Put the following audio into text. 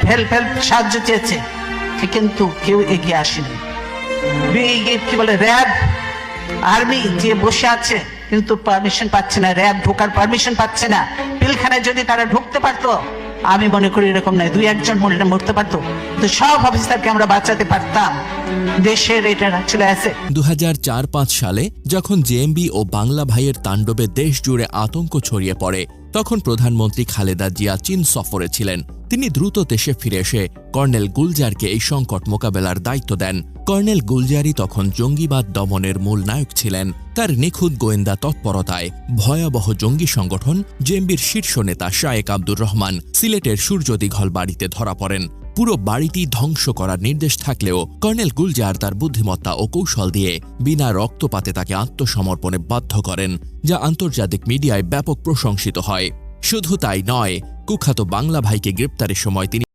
Help সাহায্য চেয়েছে, কিন্তু কেউ এগিয়ে আসেনি। কি বলে র্যাব, আর্মি যে বসে আছে কিন্তু পারমিশন পাচ্ছে না, র্যাব ঢোকার পারমিশন পাচ্ছে না। পিলখানায় যদি তারা ঢুকতে পারতো, আমি মনে করি এরকম নয়, 2-1 জন মরতে পারতো, তো সব অফিসারকে আমরা বাঁচাতে পারতাম। দেশের এটা ছিল আছে। 2004-05 সালে যখন জেএমবি ও বাংলা ভাইয়ের তাণ্ডবে দেশ জুড়ে আতঙ্ক ছড়িয়ে পড়ে, তখন প্রধানমন্ত্রী খালেদা জিয়া চীন সফরে ছিলেন। তিনি দ্রুত দেশে ফিরে এসে কর্নেল গুলজারকে এই সংকট মোকাবেলার দায়িত্ব দেন। কর্নেল গুলজারই তখন জঙ্গিবাদ দমনের মূল নায়ক ছিলেন। তার নিখুঁত গোয়েন্দা তৎপরতায় ভয়াবহ জঙ্গি সংগঠন জেএমবির শীর্ষ নেতা শায়েক আব্দুর রহমান সিলেটের সূর্যদিঘল বাড়িতে ধরা পড়েন। পুরো বাড়িটি ধ্বংস করার নির্দেশ থাকলেও কর্নেল গুলজার তার বুদ্ধিমত্তা ও কৌশল দিয়ে বিনা রক্তপাতে তাকে আত্মসমর্পণে বাধ্য করেন, যা আন্তর্জাতিক মিডিয়ায় ব্যাপক প্রশংসিত হয়। শুধু তাই নয়, কুখ্যাত বাংলা ভাইকে গ্রেপ্তারের সময় তিনি